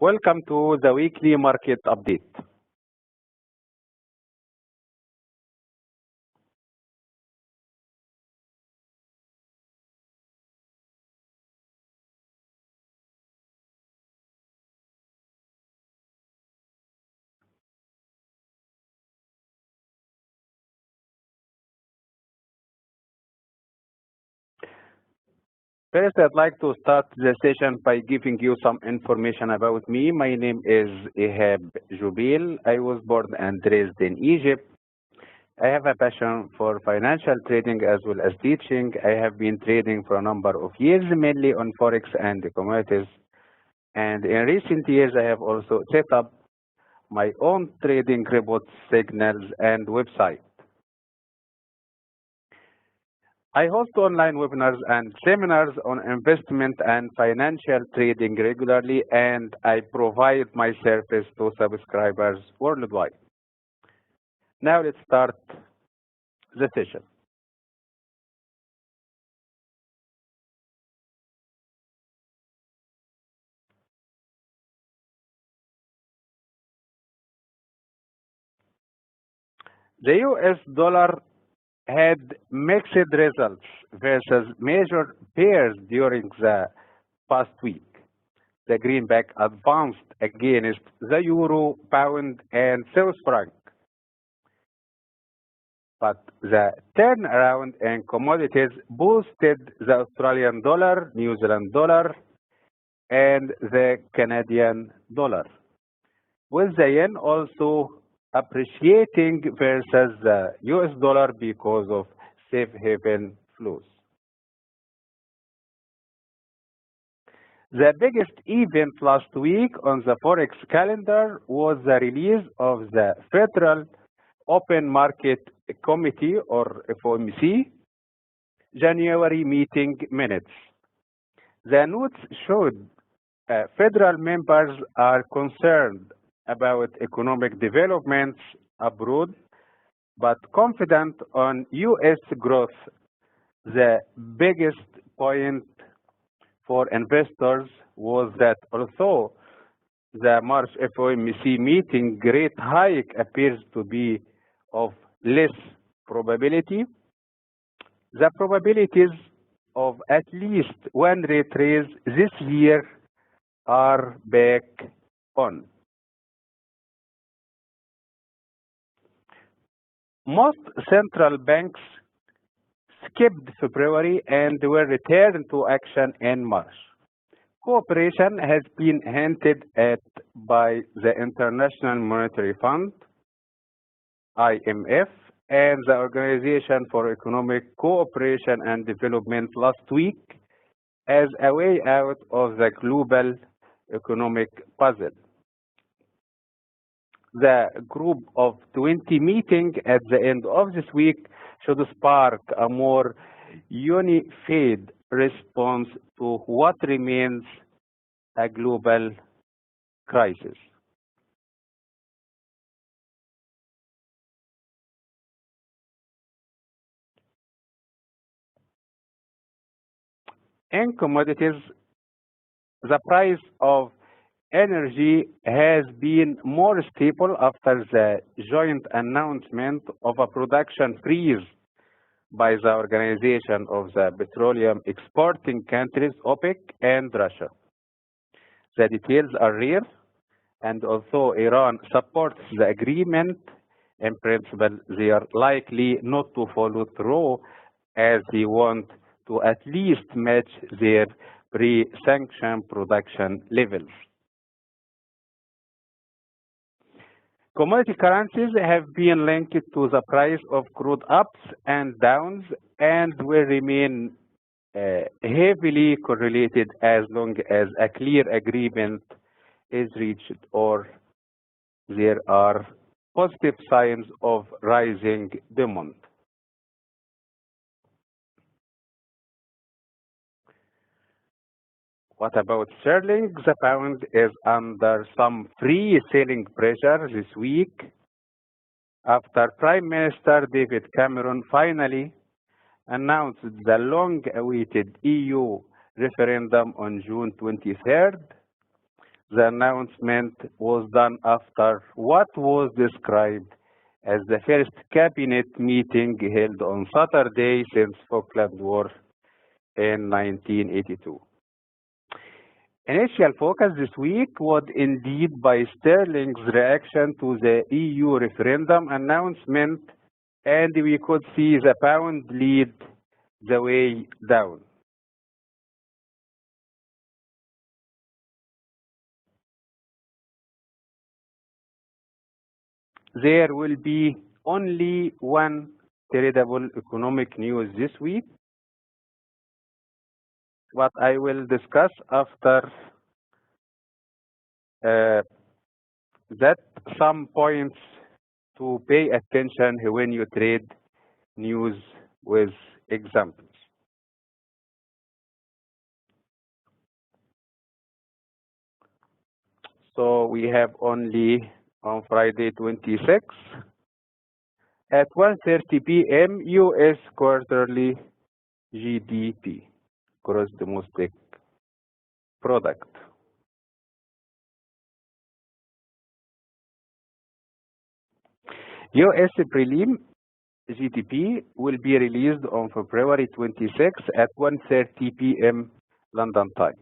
Welcome to the weekly market update. First, I'd like to start the session by giving you some information about me. My name is Ihab Jubil. I was born and raised in Egypt. I have a passion for financial trading as well as teaching. I have been trading for a number of years, mainly on Forex and commodities. And in recent years, I have also set up my own trading reports, signals, and website. I host online webinars and seminars on investment and financial trading regularly, and I provide my service to subscribers worldwide. Now let's start the session. The US dollar had mixed results versus major pairs during the past week. The greenback advanced against the euro, pound, and Swiss franc. But the turnaround in commodities boosted the Australian dollar, New Zealand dollar, and the Canadian dollar, with the yen also appreciating versus the US dollar because of safe haven flows. The biggest event last week on the Forex calendar was the release of the Federal Open Market Committee, or FOMC, January meeting minutes. The notes showed federal members are concerned about economic developments abroad, but confident on U.S. growth. The biggest point for investors was that although the March FOMC meeting rate hike appears to be of less probability, the probabilities of at least one rate raise this year are back on. Most central banks skipped February and were returned to action in March. Cooperation has been hinted at by the International Monetary Fund, IMF, and the Organization for Economic Cooperation and Development last week as a way out of the global economic puzzle. The Group of 20 meeting at the end of this week should spark a more unified response to what remains a global crisis. In commodities, the price of energy has been more stable after the joint announcement of a production freeze by the Organization of the Petroleum Exporting Countries, OPEC, and Russia. The details are rare, and although Iran supports the agreement, in principle, they are likely not to follow through, as they want to at least match their pre-sanction production levels. Commodity currencies have been linked to the price of crude ups and downs and will remain heavily correlated as long as a clear agreement is reached or there are positive signs of rising demand. What about sterling? The pound is under some free selling pressure this week after Prime Minister David Cameron finally announced the long-awaited EU referendum on June 23rd. The announcement was done after what was described as the first cabinet meeting held on Saturday since Falkland War in 1982. Initial focus this week was indeed by Sterling's reaction to the EU referendum announcement, and we could see the pound lead the way down. There will be only one tradable economic news this week, what I will discuss after that some points to pay attention when you trade news with examples. So we have only on Friday 26 at 1:30 p.m. U.S. quarterly GDP, gross domestic product. U.S. prelim GDP will be released on February 26 at 1:30 p.m. London time.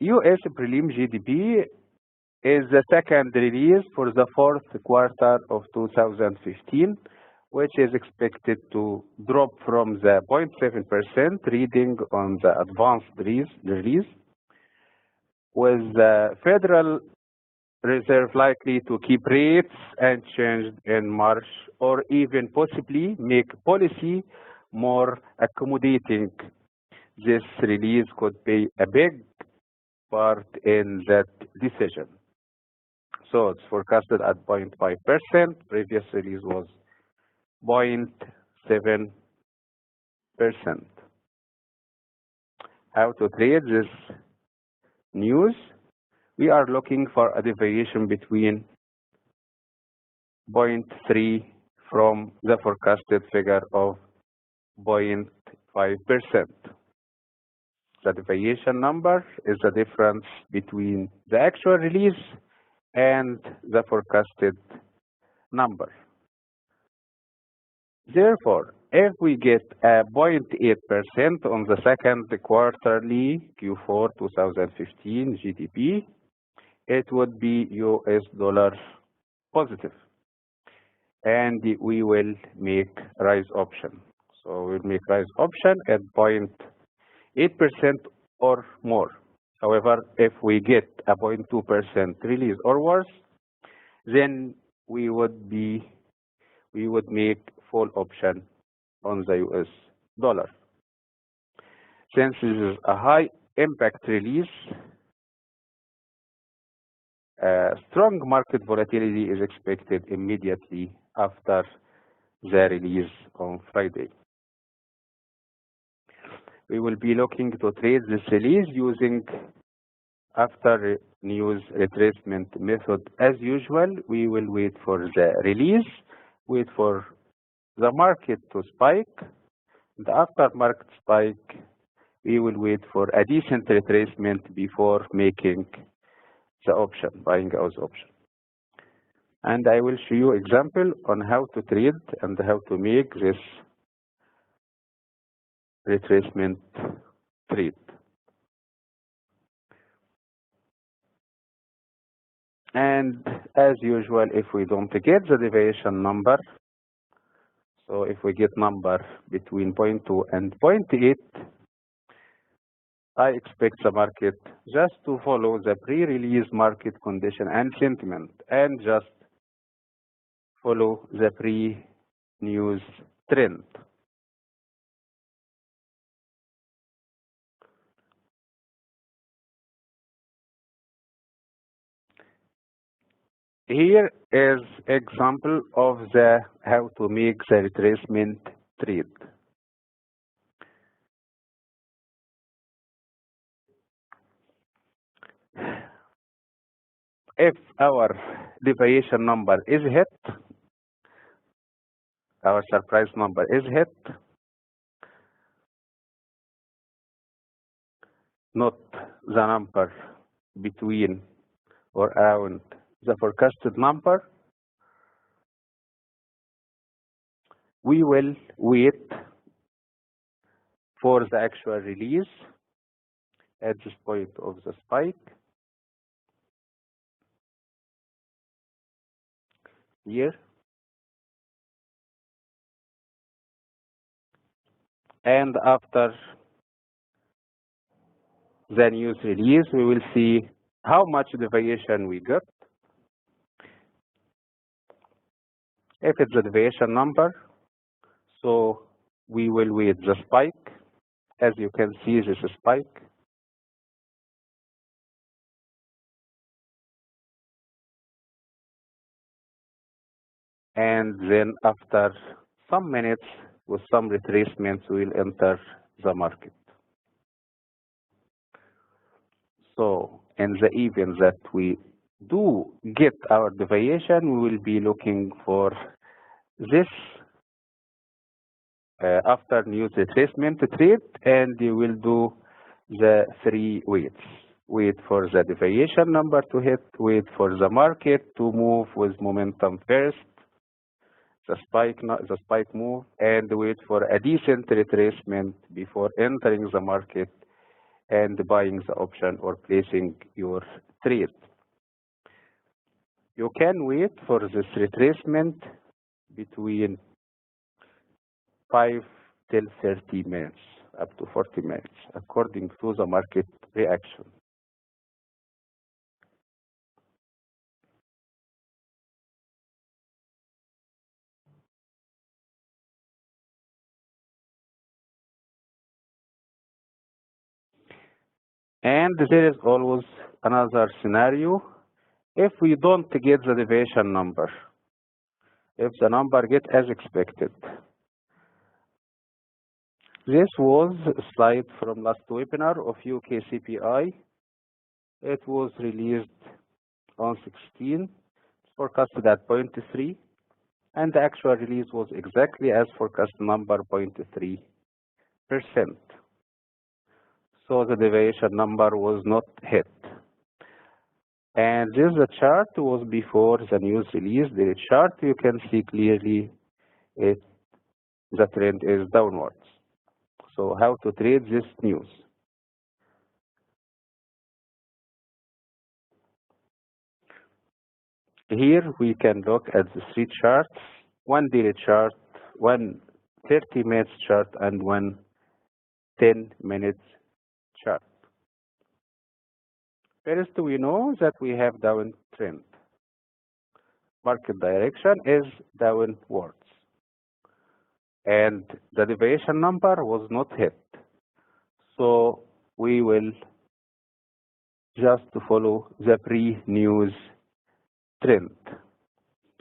U.S. prelim GDP is the second release for the fourth quarter of 2015, which is expected to drop from the 0.7% reading on the advanced release, with the Federal Reserve likely to keep rates unchanged in March or even possibly make policy more accommodating. This release could play a big part in that decision. So it's forecasted at 0.5%. Previous release was 0.7%. How to trade this news? We are looking for a deviation between 0.3 from the forecasted figure of 0.5%. The deviation number is the difference between the actual release and the forecasted number. Therefore, if we get a 0.8% on the second quarterly Q4 2015 GDP, it would be US dollar positive. And we will make rise option. So we'll make rise option at 0.8% or more. However, if we get a 0.2% release or worse, then we would make full option on the US dollar. Since this is a high impact release, strong market volatility is expected immediately after the release on Friday. We will be looking to trade this release using after news retracement method. As usual, we will wait for the release, wait for the market to spike, and after market spike, we will wait for a decent retracement before making the option, buying out the option. And I will show you example on how to trade and how to make this retracement trade. And as usual, if we don't get the deviation number, so if we get number between 0.2 and 0.8, I expect the market just to follow the pre-release market condition and sentiment and just follow the pre-news trend. Here is example of the how to make the retracement trade. If our deviation number is hit, our surprise number is hit, not the number between or around the forecasted number, we will wait for the actual release at this point of the spike here, and after the news release we will see how much deviation we got. If it's the deviation number, so we will wait the spike. As you can see, this is spike. And then after some minutes, with some retracements, we will enter the market. So in the event that we do get our deviation, we will be looking for this after news retracement trade, and you will do the 3 waits. Wait for the deviation number to hit, wait for the market to move with momentum first, the spike move, and wait for a decent retracement before entering the market and buying the option or placing your trade. You can wait for this retracement between 5 till 30 minutes, up to 40 minutes, according to the market reaction. And there is always another scenario. If we don't get the deviation number, if the number gets as expected. This was a slide from last webinar of UK CPI. It was released on 16, forecasted at 0.3, and the actual release was exactly as forecast number, 0.3%. So the deviation number was not hit. And this the chart was before the news release. The chart you can see clearly the trend is downwards. So how to trade this news? Here we can look at the 3 charts, one daily chart, one 30 minutes chart, and one 10 minutes chart. First, we know that we have downtrend. Market direction is downwards. And the deviation number was not hit. So we will just follow the pre-news trend.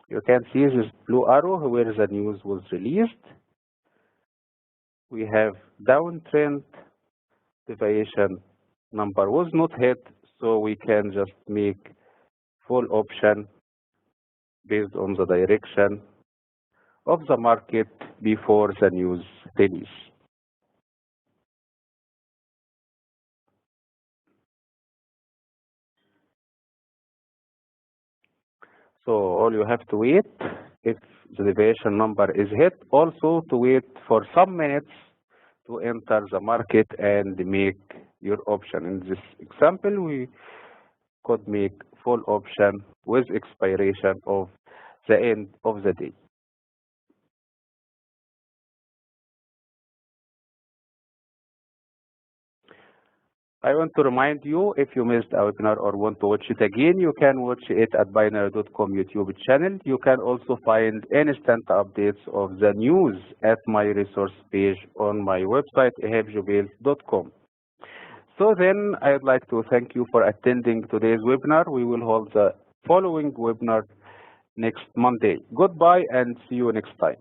You can see this blue arrow where the news was released. We have downtrend, deviation number was not hit, so we can just make full option based on the direction of the market before the news release. So all you have to wait, if the deviation number is hit, also to wait for some minutes to enter the market and make your option. In this example, we could make full option with expiration of the end of the day. I want to remind you, if you missed our webinar or want to watch it again, you can watch it at binary.com YouTube channel. You can also find instant updates of the news at my resource page on my website, ehabjubail.com. So then, I'd like to thank you for attending today's webinar. We will hold the following webinar next Monday. Goodbye and see you next time.